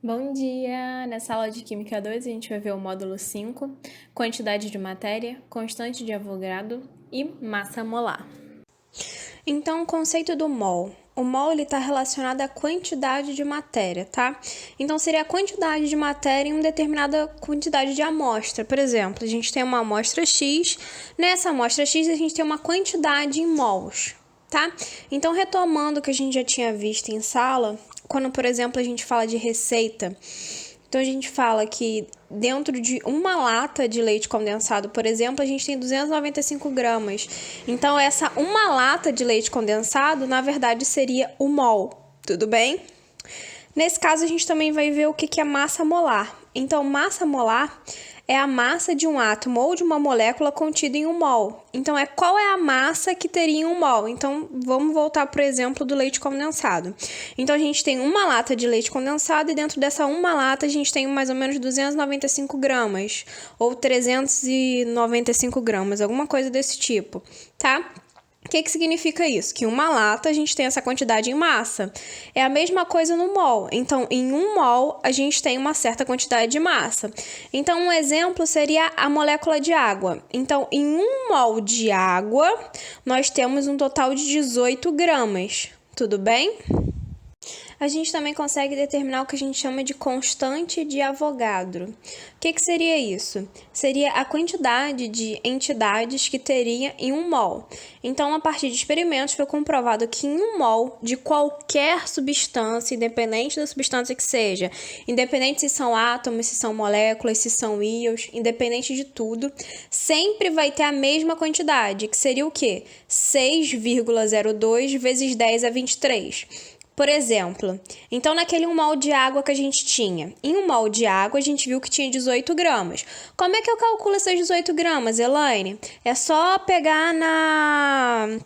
Bom dia! Nessa aula de Química 2 a gente vai ver o módulo 5, quantidade de matéria, constante de Avogadro e massa molar. Então, o conceito do mol. O mol está relacionado à quantidade de matéria, tá? Então, seria a quantidade de matéria em uma determinada quantidade de amostra. Por exemplo, a gente tem uma amostra X, nessa amostra X a gente tem uma quantidade em mols, tá? Então, retomando o que a gente já tinha visto em sala, quando, por exemplo, a gente fala de receita, então a gente fala que dentro de uma lata de leite condensado, por exemplo, a gente tem 295 gramas. Então, essa uma lata de leite condensado, na verdade, seria o mol, tudo bem? Nesse caso, a gente também vai ver o que é massa molar. Então, massa molar é a massa de um átomo ou de uma molécula contida em um mol. Então, qual é a massa que teria em um mol? Então, vamos voltar para o exemplo do leite condensado. Então, a gente tem uma lata de leite condensado e dentro dessa uma lata a gente tem mais ou menos 295 gramas ou 395 gramas, alguma coisa desse tipo, tá? O que significa isso? Que uma lata a gente tem essa quantidade em massa. É a mesma coisa no mol. Então, em um mol, a gente tem uma certa quantidade de massa. Então, um exemplo seria a molécula de água. Então, em um mol de água, nós temos um total de 18 gramas. Tudo bem? A gente também consegue determinar o que a gente chama de constante de Avogadro. O que seria isso? Seria a quantidade de entidades que teria em um mol. Então, a partir de experimentos, foi comprovado que em um mol de qualquer substância, independente da substância que seja, independente se são átomos, se são moléculas, se são íons, independente de tudo, sempre vai ter a mesma quantidade, que seria o quê? 6,02 vezes 10 a 23. Por exemplo, então naquele 1 mol de água que a gente tinha, em 1 mol de água a gente viu que tinha 18 gramas. Como é que eu calculo essas 18 gramas, Elaine? É só pegar na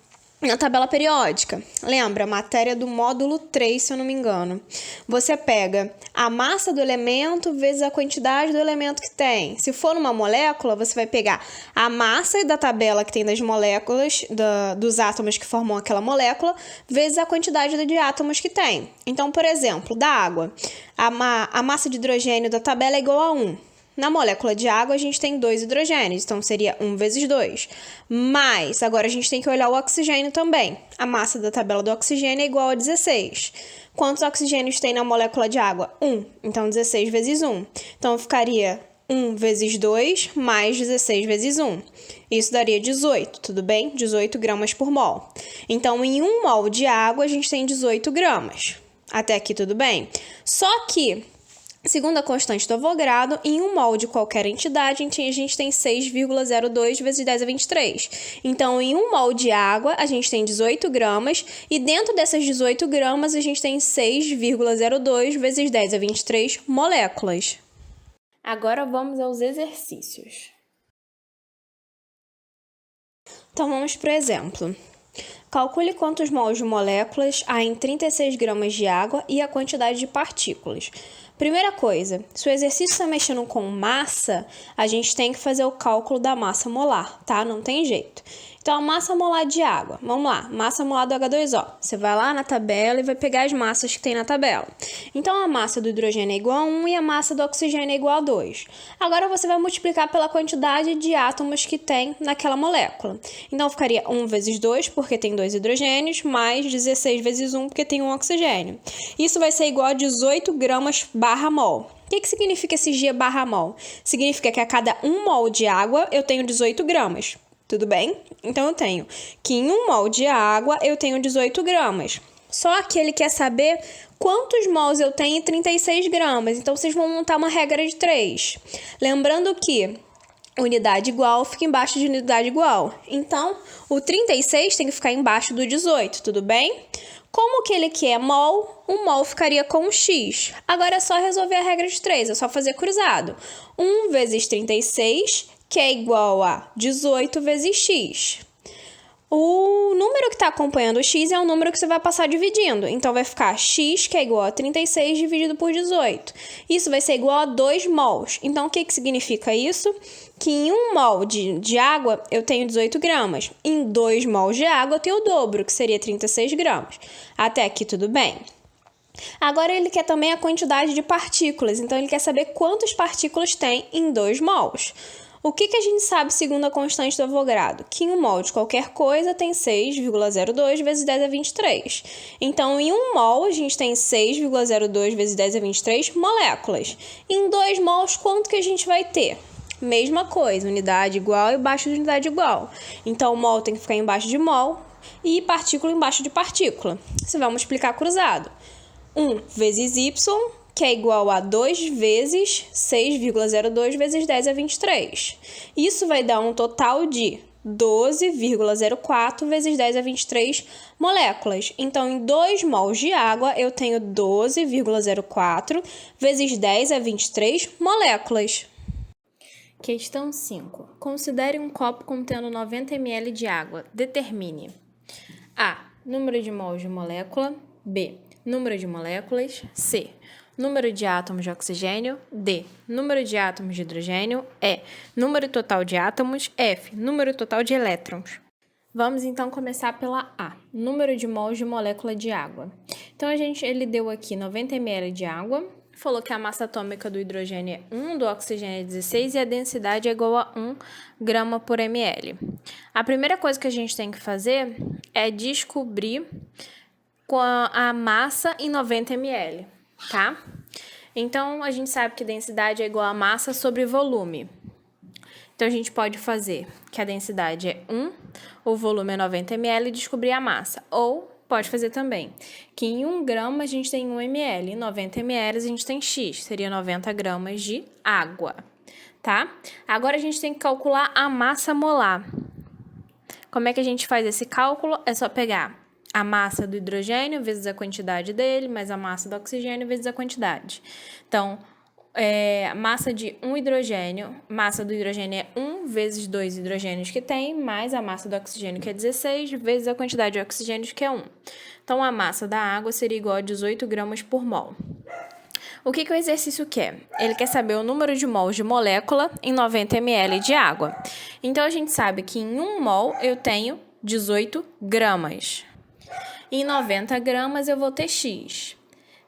tabela periódica. Lembra, matéria do módulo 3, se eu não me engano. Você pega a massa do elemento vezes a quantidade do elemento que tem. Se for numa molécula, você vai pegar a massa da tabela que tem das moléculas, dos átomos que formam aquela molécula, vezes a quantidade de átomos que tem. Então, por exemplo, da água, a massa de hidrogênio da tabela é igual a 1. Na molécula de água, a gente tem 2 hidrogênios, então seria 1 vezes 2. Mas, agora a gente tem que olhar o oxigênio também. A massa da tabela do oxigênio é igual a 16. Quantos oxigênios tem na molécula de água? 1. Então, 16 vezes 1. Então, ficaria 1 vezes 2 mais 16 vezes 1. Isso daria 18, tudo bem? 18 gramas por mol. Então, em 1 mol de água, a gente tem 18 gramas. Até aqui, tudo bem? Só que, segundo a constante do Avogadro, em 1 mol de qualquer entidade, a gente tem 6,02 vezes 10 a 23. Então, em 1 mol de água, a gente tem 18 gramas, e dentro dessas 18 gramas, a gente tem 6,02 vezes 10 a 23 moléculas. Agora, vamos aos exercícios. Então, vamos para o exemplo. Calcule quantos mols de moléculas há em 36 gramas de água e a quantidade de partículas. Primeira coisa, se o exercício está mexendo com massa, a gente tem que fazer o cálculo da massa molar, tá? Não tem jeito. Então, a massa molar de água. Vamos lá, massa molar do H2O. Você vai lá na tabela e vai pegar as massas que tem na tabela. Então, a massa do hidrogênio é igual a 1 e a massa do oxigênio é igual a 2. Agora, você vai multiplicar pela quantidade de átomos que tem naquela molécula. Então, ficaria 1 vezes 2, porque tem 2 hidrogênios, mais 16 vezes 1, porque tem um oxigênio. Isso vai ser igual a 18 gramas barra mol. O que significa esse G barra mol? Significa que a cada 1 mol de água eu tenho 18 gramas. Tudo bem? Então, eu tenho que em 1 mol de água eu tenho 18 gramas. Só que ele quer saber quantos mols eu tenho em 36 gramas. Então, vocês vão montar uma regra de 3. Lembrando que unidade igual fica embaixo de unidade igual. Então, o 36 tem que ficar embaixo do 18, tudo bem? Como que ele quer mol, um mol ficaria com um x. Agora é só resolver a regra de 3, é só fazer cruzado. 1 vezes 36, que é igual a 18 vezes x. O número que está acompanhando o x é o número que você vai passar dividindo. Então, vai ficar x, que é igual a 36, dividido por 18. Isso vai ser igual a 2 mols. Então, o que significa isso? Que em 1 mol de água, eu tenho 18 gramas. Em 2 mols de água, eu tenho o dobro, que seria 36 gramas. Até aqui, tudo bem? Agora ele quer também a quantidade de partículas, então ele quer saber quantas partículas tem em 2 mols. O que a gente sabe segundo a constante do Avogadro? Que em um mol de qualquer coisa tem 6,02 vezes 10 a 23. Então, em 1 mol, a gente tem 6,02 vezes 10 a 23 moléculas. Em 2 mols, quanto que a gente vai ter? Mesma coisa, unidade igual e baixo de unidade igual. Então, o mol tem que ficar embaixo de mol e partícula embaixo de partícula. Você vai multiplicar cruzado. 1 vezes y, que é igual a 2 vezes 6,02 vezes 10 a 23. Isso vai dar um total de 12,04 vezes 10 a 23 moléculas. Então, em 2 mols de água, eu tenho 12,04 vezes 10 a 23 moléculas. Questão 5. Considere um copo contendo 90 ml de água. Determine A. Número de mols de molécula. B. Número de moléculas. C. Número de átomos de oxigênio. D. Número de átomos de hidrogênio. E. Número total de átomos. F. Número total de elétrons. Vamos então começar pela A. Número de mols de molécula de água. Então, ele deu aqui 90 ml de água. Falou que a massa atômica do hidrogênio é 1, do oxigênio é 16 e a densidade é igual a 1 grama por ml. A primeira coisa que a gente tem que fazer é descobrir a massa em 90 ml, tá? Então, a gente sabe que densidade é igual a massa sobre volume. Então, a gente pode fazer que a densidade é 1, o volume é 90 ml e descobrir a massa. Ou pode fazer também que em 1 grama a gente tem 1 ml, em 90 ml a gente tem X, seria 90 gramas de água, tá? Agora a gente tem que calcular a massa molar. Como é que a gente faz esse cálculo? É só pegar a massa do hidrogênio vezes a quantidade dele, mais a massa do oxigênio vezes a quantidade. Então, a massa de massa do hidrogênio é 1 vezes 2 hidrogênios que tem, mais a massa do oxigênio, que é 16, vezes a quantidade de oxigênios, que é 1. Então, a massa da água seria igual a 18 gramas por mol. O que o exercício quer? Ele quer saber o número de mols de molécula em 90 ml de água. Então, a gente sabe que em 1 mol eu tenho 18 gramas. Em 90 gramas eu vou ter X.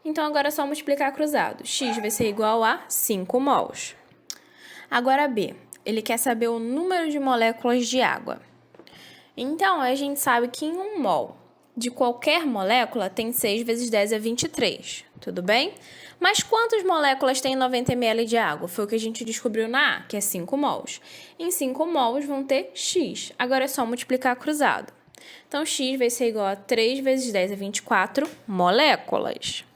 Então, agora é só multiplicar cruzado. X vai ser igual a 5 mols. Agora, B. Ele quer saber o número de moléculas de água. Então, a gente sabe que em 1 mol de qualquer molécula tem 6 vezes 10 a 23. Tudo bem? Mas quantas moléculas tem em 90 ml de água? Foi o que a gente descobriu na A, que é 5 mols. Em 5 mols vão ter X. Agora é só multiplicar cruzado. Então, X vai ser igual a 3 vezes 10 a 24 moléculas.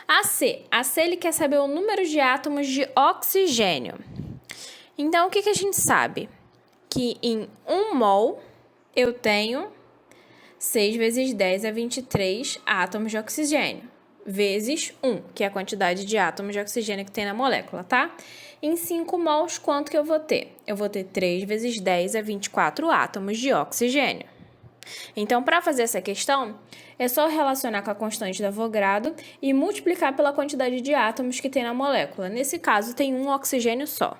A C ele quer saber o número de átomos de oxigênio. Então, o que a gente sabe? Que em 1 mol eu tenho 6 vezes 10 a 23 átomos de oxigênio, vezes 1, que é a quantidade de átomos de oxigênio que tem na molécula, tá? Em 5 mols, quanto que eu vou ter? Eu vou ter 3 vezes 10 a 24 átomos de oxigênio. Então, para fazer essa questão, é só relacionar com a constante do Avogadro e multiplicar pela quantidade de átomos que tem na molécula. Nesse caso, tem um oxigênio só.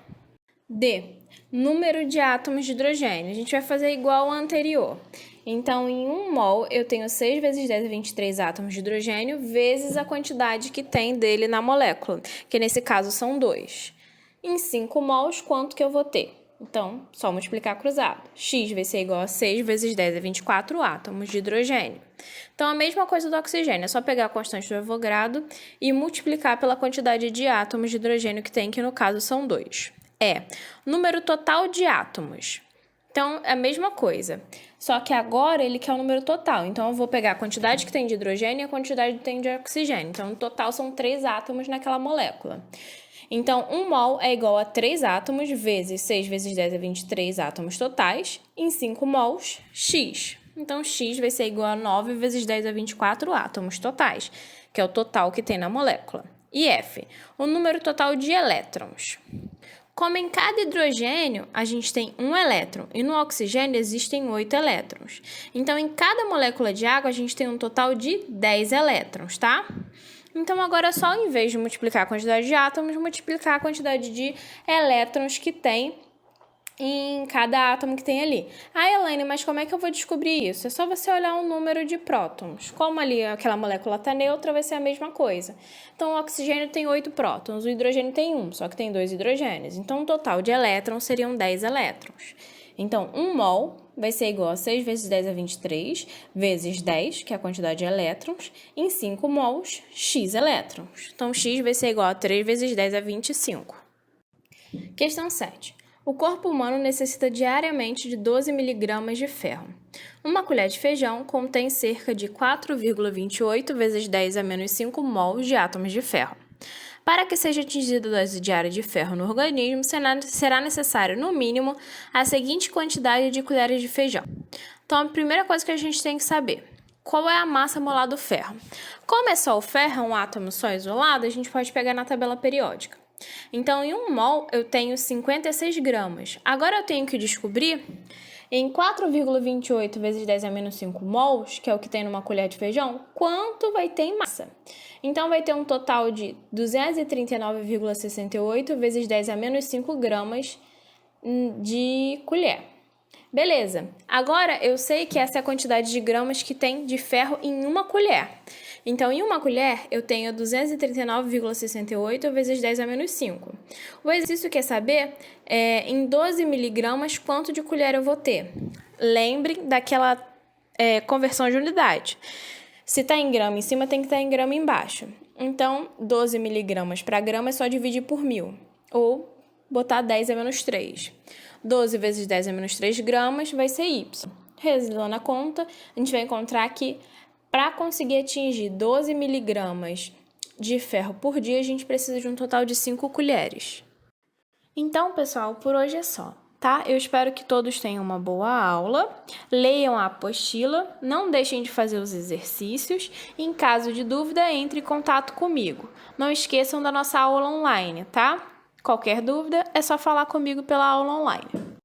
D. Número de átomos de hidrogênio. A gente vai fazer igual ao anterior. Então, em 1 mol, eu tenho 6 vezes 10 a 23 átomos de hidrogênio vezes a quantidade que tem dele na molécula, que nesse caso são 2. Em 5 mols, quanto que eu vou ter? Então, só multiplicar cruzado. X vai ser igual a 6 vezes 10 a 24 átomos de hidrogênio. Então, a mesma coisa do oxigênio, é só pegar a constante do Avogadro e multiplicar pela quantidade de átomos de hidrogênio que tem, que no caso são 2. Número total de átomos. Então, é a mesma coisa, só que agora ele quer o número total. Então, eu vou pegar a quantidade que tem de hidrogênio e a quantidade que tem de oxigênio. Então, no total, são 3 átomos naquela molécula. Então, 1 mol é igual a 3 átomos vezes 6 vezes 10 a 23 átomos totais. Em 5 mols, X. Então, X vai ser igual a 9 vezes 10 a 24 átomos totais, que é o total que tem na molécula. E F, o número total de elétrons. Como em cada hidrogênio a gente tem 1 elétron e no oxigênio existem 8 elétrons. Então, em cada molécula de água a gente tem um total de 10 elétrons, tá? Então, agora é só, em vez de multiplicar a quantidade de átomos, multiplicar a quantidade de elétrons que tem em cada átomo que tem ali. Ah, Elaine, mas como é que eu vou descobrir isso? É só você olhar o número de prótons. Como ali aquela molécula está neutra, vai ser a mesma coisa. Então, o oxigênio tem 8 prótons, o hidrogênio tem 1, só que tem 2 hidrogênios. Então, o total de elétrons seriam 10 elétrons. Então, 1 mol vai ser igual a 6 vezes 10 a 23, vezes 10, que é a quantidade de elétrons, em 5 mols, x elétrons. Então, x vai ser igual a 3 vezes 10 a 25. Questão 7. O corpo humano necessita diariamente de 12 mg de ferro. Uma colher de feijão contém cerca de 4,28 vezes 10 a menos 5 mols de átomos de ferro. Para que seja atingida a dose diária de ferro no organismo, será necessário, no mínimo, a seguinte quantidade de colheres de feijão. Então, a primeira coisa que a gente tem que saber, qual é a massa molar do ferro? Como é só o ferro, é um átomo só isolado, a gente pode pegar na tabela periódica. Então, em 1 mol, eu tenho 56 gramas. Agora, eu tenho que descobrir, em 4,28 vezes 10 a menos 5 mols, que é o que tem numa colher de feijão, quanto vai ter em massa. Então, vai ter um total de 239,68 vezes 10 a menos 5 gramas de colher. Beleza. Agora, eu sei que essa é a quantidade de gramas que tem de ferro em uma colher. Então, em uma colher, eu tenho 239,68 vezes 10 a menos 5. O exercício quer saber, em 12 miligramas, quanto de colher eu vou ter. Lembrem daquela conversão de unidade. Se está em grama em cima, tem que estar em grama embaixo. Então, 12 miligramas para grama é só dividir por 1.000. Ou botar 10 a menos 3. 12 vezes 10 a menos 3 gramas vai ser Y. Realizando a conta, a gente vai encontrar que para conseguir atingir 12 miligramas de ferro por dia, a gente precisa de um total de 5 colheres. Então, pessoal, por hoje é só, tá? Eu espero que todos tenham uma boa aula, leiam a apostila, não deixem de fazer os exercícios e, em caso de dúvida, entre em contato comigo. Não esqueçam da nossa aula online, tá? Qualquer dúvida, é só falar comigo pela aula online.